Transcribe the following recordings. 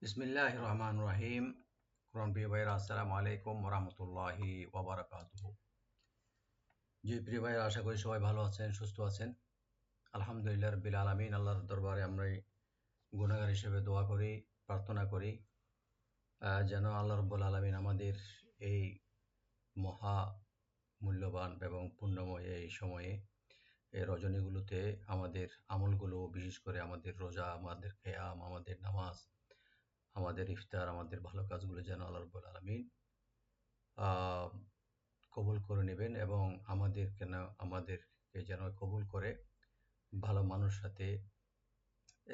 বিসমিল্লাহির রহমানির রহিম। কোরআন প্রিয় ভাইরা, আসসালামু আলাইকুম ওয়া রাহমাতুল্লাহি ওয়া বারাকাতুহু। জি প্রিয় ভাইরা, আশা করি সবাই ভালো আছেন, সুস্থ আছেন। আলহামদুলিল্লাহ রাব্বিল আলামিন। আল্লাহর দরবারে আমরা গুনাহগার হিসেবে দোয়া করি, প্রার্থনা করি যেন আল্লাহ রাব্বুল আলামিন আমাদের এই মহা মূল্যবান এবং পুণ্যময় এই সময়ে, এই রজনীগুলোতে আমাদের আমলগুলো, বিশেষ করে আমাদের রোজা, আমাদের কিয়াম, আমাদের নামাজ, আমাদের ইফতার, আমাদের ভালো কাজগুলো যেন আল্লাহ রাব্বুল আলামিন আহ, কবুল করে নেবেন এবং আমাদেরকে যেন কবুল করে ভালো মানুষ সাথে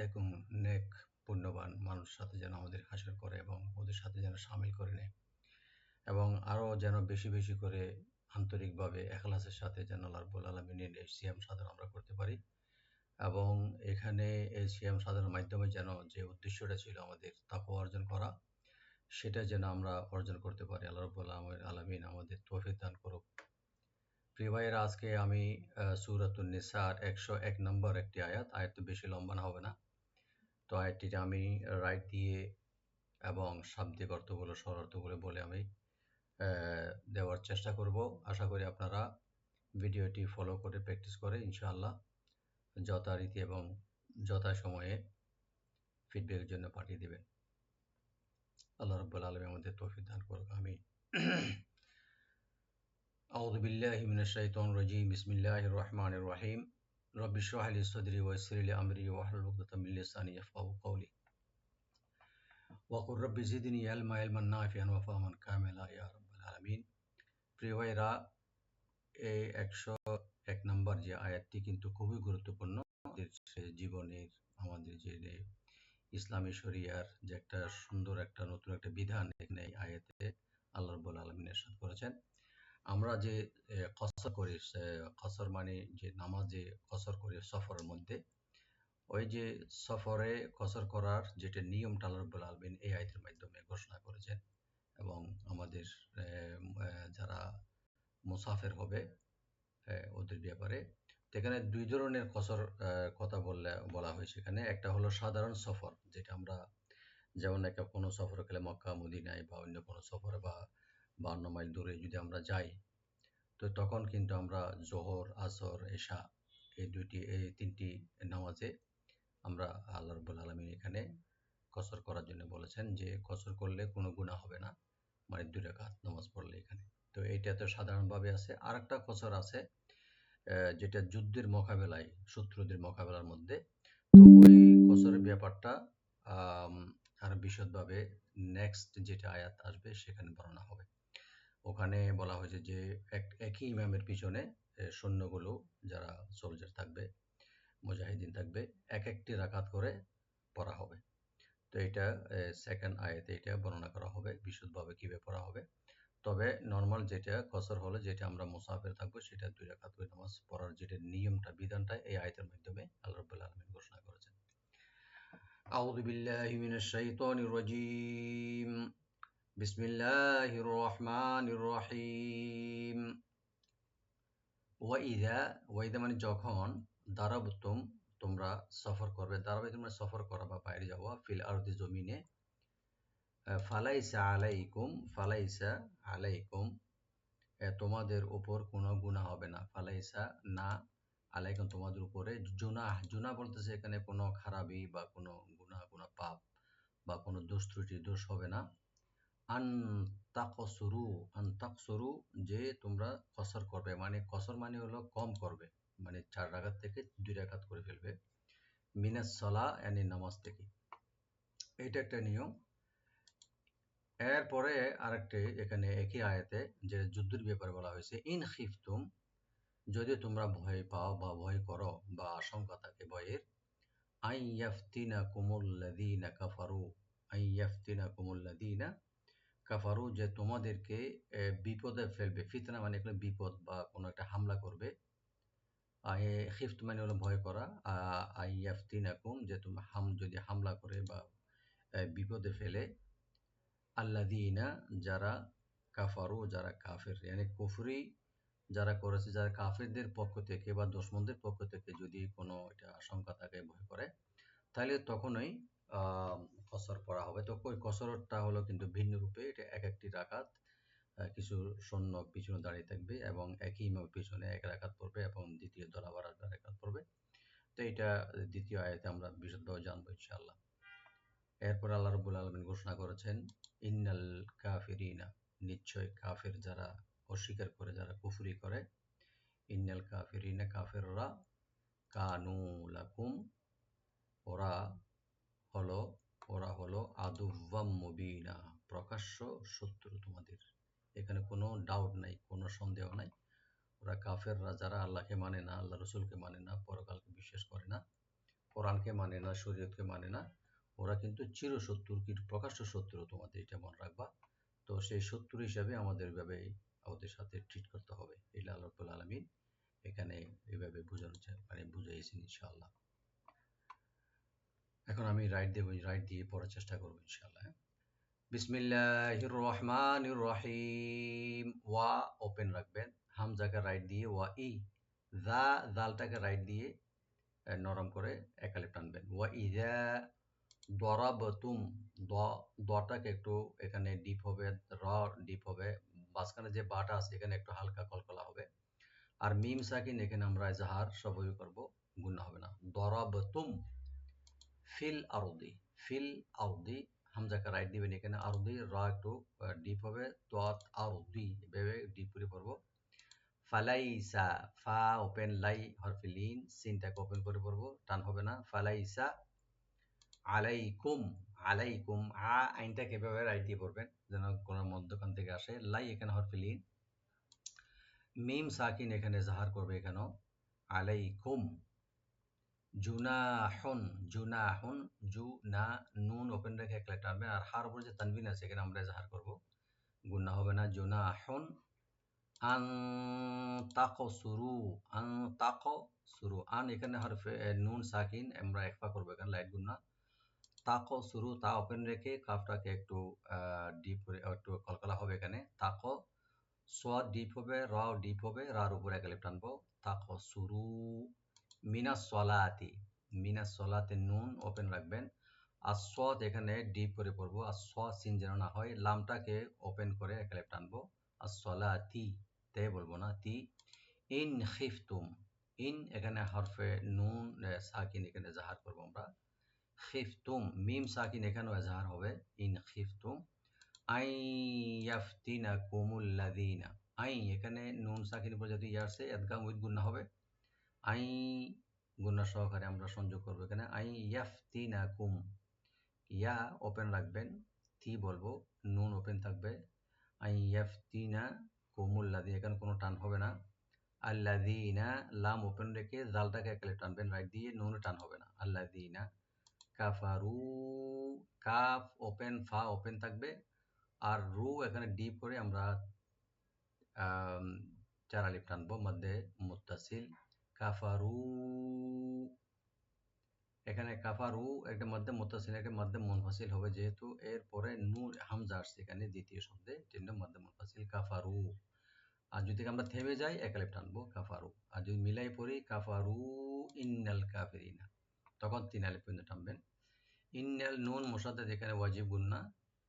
এবং নেক পুণ্যবান মানুষ সাথে যেন আমাদের হাসর করে এবং ওদের সাথে যেন সামিল করে নেয় এবং আরও যেন বেশি বেশি করে আন্তরিকভাবে এখলাসের সাথে যেন আল্লাহ রাব্বুল আলামিনের এই সিয়াম সাধন আমরা করতে পারি এবং এখানে এই সিয়াম সাধনের মাধ্যমে যেন যে উদ্দেশ্যটা ছিল আমাদের তাকওয়া অর্জন করা, সেটা যেন আমরা অর্জন করতে পারি। আল্লাহ রাব্বুল আলামিন আমাদের তৌফিক দান করুক। প্রিয় ভাইয়েরা, আজকে আমি সূরাতুন নিসার 101 নম্বর একটি আয়াত তো বেশি লম্বা না হবে না। তো আয়াতটিতে আমি রাইট দিয়ে এবং শাব্দিক অর্থগুলো, সরল বলে আমি দেওয়ার চেষ্টা করব। আশা করি আপনারা ভিডিওটি ফলো করে প্র্যাকটিস করে ইনশাআল্লাহ যথারীতি এবং যথাসময়ে ফিডব্যাকের জন্য পাঠিয়ে দেবেন। আল্লাহ রাব্বুল আলামিন আমাদের তৌফিক দান করুক, আমিন। أعوذ بالله من الشيطان الرجيم بسم الله الرحمن الرحيم رب اشرح لي صدري ويسر لي أمري واحلل عقدة من لساني يفقهوا قولي وقل رب زدني علما نافعا وفهما كاملا يا رب العالمين। প্রিয় ভাইরা, এই 101 নম্বর যে আয়াতটি কিন্তু খুবই গুরুত্বপূর্ণ আমাদের জীবনের, আমাদের যে ইসলামী শরিয়ার যে একটা সুন্দর একটা নতুন একটা বিধান এখানে এই আয়াতে আল্লাহ রাব্বুল আলামিন ইরশাদ করেছেন। আমরা যে কসর করি, কসর মানে যে নামাজে কসর করি সফরের মধ্যে, ওই যে সফরে কসর করার যেটা নিয়মটা আল্লাহ রাব্বুল আলামিন এই আয়াতের মাধ্যমে ঘোষণা করেছেন এবং আমাদের যারা মুসাফির হবে ওদের ব্যাপারে। তো এখানে দুই ধরনের কসর কথা বলা হয়েছে এখানে। একটা হলো সাধারণ সফর, যেটা আমরা যেমন একটা কোনো সফরে গেলে মক্কা মদিনায় বা অন্য কোনো সফরে বা 52 মাইল দূরে যদি আমরা যাই, তো তখন কিন্তু আমরা জোহর, আসর, এশা এই তিনটি নামাজে আমরা আল্লাহ রাব্বুল আলামিন এখানে কসর করার জন্য বলেছেন যে কসর করলে কোনো গুনাহ হবে না, মানে 2 রাকাত নামাজ পড়লে এখানে। তো এইটা তো সাধারণভাবে আছে। আর একটা কসর আছে যেটা যুদ্ধের মোকাবেলায়, শত্রুদের মোকাবেলার মধ্যে। তো ওই কসরের ব্যাপারটা আরো বিশদভাবে নেক্সট যেটা আয়াত আসবে সেখানে বর্ণনা হবে। ওখানে বলা হয়েছে যে একই ইমামের পিছনে সৈন্যগুলো, যারা সোলজার থাকবে, মুজাহিদিন থাকবে, এক একটি রাকাত করে পড়া হবে। তো এটা সেকেন্ড আয়াতে এটা বর্ণনা করা হবে বিশদভাবে কিভাবে পড়া হবে। তবে নর্মাল যেটা কসর হলো, যেটা আমরা মুসাফির থাকবো, সেটা 2 রাকাত করে নামাজ পড়ার যেটা নিয়মটা, বিধানটা এই আয়াতের মাধ্যমে আল্লাহ রাব্বুল আলামিন ঘোষণা করেছেন। আউযু বিল্লাহি মিনাশ শাইতানির রাজীম। বিসমিল্লাহির রহমানির রহিম। ওয়াইদা মানে যখন, দারাবতুম তোমরা সফর করবে, দারাবে তোমরা সফর করা বা বাইরে যাওয়া, ফিল আরদি জমিনে, ফালাইসা আলাইকুম তোমাদের উপর কোনো গুনাহ হবে না। ফালাইসা না আলাইকুম তোমাদের উপরে জুনাহ বলতেছে এখানে কোনো খারাপি বা কোনো গুনাহ, কোনো পাপ বা কোনো দোষ ত্রুটি, দোষ হবে না। আন তাকসুরু যে তোমরা কসর করবে, মানে কসর মানে হলো কম করবে, মানে 4 রাকাত থেকে 2 রাকাত করে ফেলবে। মিনাস সালা yani নামাজ থেকে, এটা একটা নিয়ম। এরপরে আরেকটি এখানে একই আয়াতে যে যুদ্ধের ব্যাপারে বলা হয়েছে, ইন খিফতুম যদি তোমরা ভয় পাও বা ভয় করো বা আশঙ্কা থাকে ভয়ের, আইয়াফতিনাকুমুল্লাযীনা কাফারু যে তোমাদেরকে বিপদে ফেলবে। ফিতনা মানে এখানে বিপদ বা কোনো একটা হামলা করবে। খিফত মানে হলো ভয় করা। আইয়াফতিনাকুম যে তোমরা যদি হামলা করে বা বিপদে ফেলে, আল্লাযীনা যারা কাফারু যারা কাফের, মানে কুফরি যারা করেছে, যারা কাফেরদের পক্ষ থেকে বা দুশমনদের পক্ষ থেকে যদি কোনো এটা আশঙ্কা থাকে, ভয় করে, তাহলে তখনই কসর পড়া হবে। তো ওই কসরতটা হলো কিন্তু ভিন্ন রূপে, এটা এক একটি রাকাত, কিছু সৈন্য পিছনে দাঁড়িয়ে থাকবে এবং একই ইমামের পিছনে এক রাকাত পড়বে এবং দ্বিতীয় দল আবার এক রাকাত পড়বে। তো এটা দ্বিতীয় আয়াতে আমরা বিশদভাবে জানবো ইনশাআল্লাহ। এরপর আল্লাহ রাব্বুল আলামিন ঘোষণা করেছেন, ইন্নাল কাফিরিনা, নিশ্চয় কাফের যারা অস্বীকার করে, যারা কুফরি করে, ইন্নাল কাফিরিনা, কাফেররা, কানু লাকুম, ওরা হলো ওরা হলো আদুওয়াম মুবিনা, প্রকাশ্য শত্রু তোমাদের। এখানে কোনো ডাউট নাই, কোনো সন্দেহ নাই। ওরা কাফেররা যারা আল্লাহকে মানে না, আল্লাহ রসুলকে মানে না, পরকালকে বিশ্বাস করে না, কোরআনকে মানে না, শরীয়তকে মানে না, ওরা কিন্তু চিরশত্রু, কিন্তু প্রকাশ্য শত্রু তোমাদের, এটা মনে রাখবা। তো সেই শত্রু হিসাবে আমাদের এভাবে ওদের সাথে ট্রিট করতে হবে। এটা আল্লাহ রাব্বুল আলামিন এখানে এভাবে বোঝানো মানে বুঝাইছেন ইনশাআল্লাহ। এখন আমি রাইট দিয়ে পড়ার চেষ্টা করবো ইনশাআল্লাহ। বিসমিল্লাহির রহমানির রহিম। ওয়া ওপেন রাখবেন, হামজাকে রাইট দিয়ে, ওয়া ই, দালটাকে রাইট দিয়ে নরম করে একালে টানবেন। ওয়া ইযা দরাবতুম, দটাকে একটু এখানে ডিপ হবে, ডিপ হবে, মাঝখানে যে বাটা আছে এখানে একটু হালকা কলকলা হবে। আর মিম সাকিন এখানে আমরা জাহার সবই করব, গুণা হবে না। দরাবতুম ফিল আরদি, ফিল আরদি, হামজাকে রাইট দিবেন এখানে, আরদি রা একটু ডিপ হবে, দত আরদি এভাবে ডিপ করে পড়বো। ফালাইসা, ফা ওপেন, লাই হরফে লিন, সিনটাকে ওপেন করে পড়বো, টান হবে না। ফালাইসা আলাইকুম, আলাইকুম, আইনটাকে এভাবে রাইট দিয়ে পড়বেন যেন কোনো মধ্যখান থেকে আসে। লাই এখানে হরফে লিন, মিম সাকিন এখানে জাহার করবে এখানেও, আলাইকুম। জুনাহুন, জুনাহুন, জু না, নুন ওপেন রেখে একলা টানবেন, আর হার উপর যে তানবিন আছে এখানে আমরা জাহার করব, গুণা হবে না। জুনাহুন আন তাকসুরু, আন তাকসুরু, আন এখানে হরফে নুন সাকিন আমরা একফা করবো এখানে, লাইট গুণা। তাকসুরু, তা ওপেন রেখে কাফটাকে একটু ডিপ করে একটু কলকলা হবে এখানে। সোয়াদ ডিপ হবে, রাও ডিপ হবে, রার উপরে এক লিফ টানবো। তাকসুরু মিনাস সলাতি, মিনাস সলাতে নুন ওপেন রাখবেন। আসওয়াদ এখানে ডিপ করে পড়বো, আসওয়াদ সিন যেন না হয়, লামটাকে ওপেন করে এক লিফ টানবো। আসলাতি, তে বলবো না, তি। ইন খিফতুম, ইন এখানে হরফে নুন সাকিন এখানে জাহার করবো আমরা। খিফতুম, মিম সাকিন এখানেও এজাহার হবে, ইন খিফতুম। আই ইয়াফতিনাকুমুল্লাযীনা, আই এখানে নুন সাকিন উপর যদি ইয়া আসে ইদগাম উইথ গুন্না হবে। আই গুন্না সহকারে আমরা সংযোগ করবো এখানে। আই ইয়াফতিনাকুম, ইয়া ওপেন রাখবেন, তি বলবো, নুন ওপেন থাকবে। আই ইয়াফতিনাকুমুল্লাযী, এখানে কোনো টান হবে না। আল্লাযীনা, লাম ওপেন রেখে জালটাকে একালে টানবেন রাইট দিয়ে, নুন টান হবে না। আল্লাযীনা কাফারু, কাফ ওপেন, ফা ওপেন থাকবে, আর রু এখানে ডিপ করে আমরা চার আলিফ টানবো, মধ্যে মুত্তাসিল। কাফারু, এখানে কাফারু একটা মধ্যে মুত্তাসিল, একটা মধ্যে মুনফাসিল হবে, যেহেতু এর পরে নূন হামজা আসছে এখানে দ্বিতীয় শব্দে, জন্য মধ্যে মুনফাসিল কাফারু। আর যদি আমরা থেমে যাই এক আলিফ টানবো, কাফারু। আর যদি মিলাই পড়ি কাফারু ইন্নাল কাফিরিনা, তখন তিন আলিফ পর্যন্ত টানবেন। ইন্নাল নুন মুসাদ্দাদ এখানে ওয়াজিব গুন্না,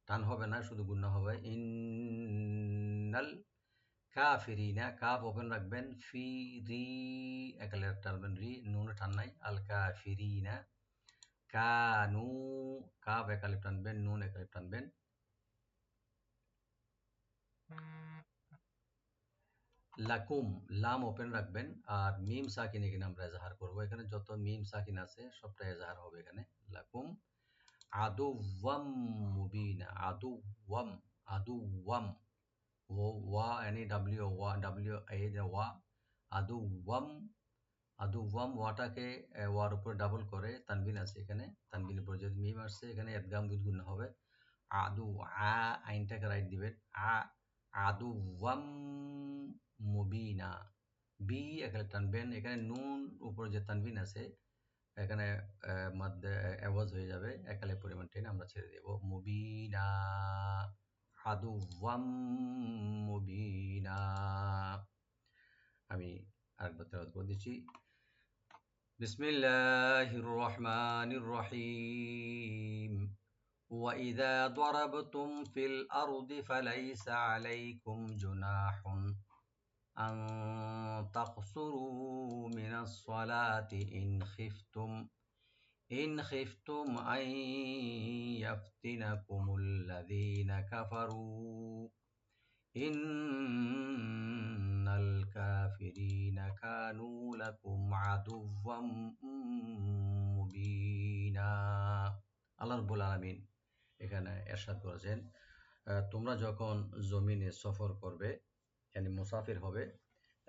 টান হবে না, শুধু গুন্না হবে। ইন্নাল কাফিরিনা, কাফ ওপেন রাখবেন, ফি রি একালে টানবেন, রি নুন টান নাই। আল কাফিরিনা কানু, কাফ একালে টানবেন, নুন একালে টানবেন। লাকুম, লাম ওপেন রাখবেন, আর মিম সাকিন এখানে আমরা এজাহার করবো, এখানে যত মিম সাকিন আছে সবটা এজাহার হবে এখানে। লাকুম আদুওয়াম মুবিনা, আদুওয়াম, আদুওয়াম, ওয়া এন এ ডাব্লিউ, ওয়া ডাব্লিউ এ ওয়া, আদুওয়াম, আদুওয়াম, ওয়াটাকে ওয়ার উপরে ডাবল করে তানবিন আছে এখানে, তানবিন উপরে যদি মিম আসছে এখানে ইদগাম বিদ গুন্না হবে। আদু, আইনটাকে রাইট দিবেন, আদুওয়াম মুবিনা, বি এখানে টানবেন, এখানে নুন উপরে যে তানবিন আছে এখানে মধ্যে আওয়াজ হয়ে যাবে, একালে পরিমাণ টেনে আমরা ছেড়ে দেব। মুবিনা, আদুওয়াম মুবিনা। আমি আরেকবার তেলাওয়াত করে দিচ্ছি। বিসমিল্লাহির রহমানির রহিম। وإذا ضربتم في الأرض فليس عليكم جناح أن تقصروا من الصلاة إن خفتم أن يفتنكم الذين كفروا إن الكافرين كانوا لكم عدوا مبينا। আল্লাহ রাব্বুল আলামিন এখানে এরশাদ করেছেন, তোমরা যখন জমিনে সফর করবে, মানে মুসাফির হবে,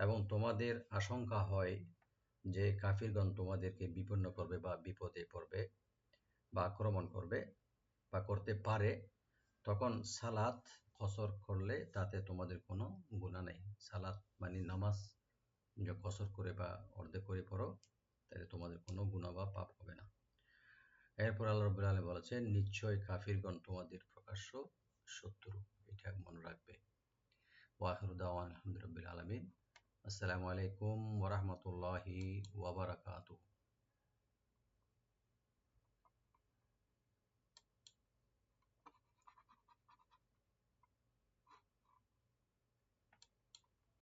এবং তোমাদের আশঙ্কা হয় যে কাফিরগণ তোমাদেরকে বিপন্ন করবে বা বিপদে পড়বে বা আক্রমণ করবে বা করতে পারে, তখন সালাত কসর করলে তাতে তোমাদের কোনো গুনাহ নেই। সালাত মানে নামাজ যে কসর করে বা অর্ধেক করে পড়ো, তাহলে তোমাদের কোনো গুনাহ বা পাপ হবে না। এরপর আল্লাহ রাব্বুল আলামিন বলেছেন, নিশ্চয় কাফিরগণ তোমাদের প্রকাশ্য শত্রু, এটা মনে রাখবে। ওয়া আখিরু দাওয়ানা আলহামদুলিল্লাহি রাব্বিল আলামিন। আসসালামু আলাইকুম ওয়া রাহমাতুল্লাহি ওয়া বারাকাতুহু।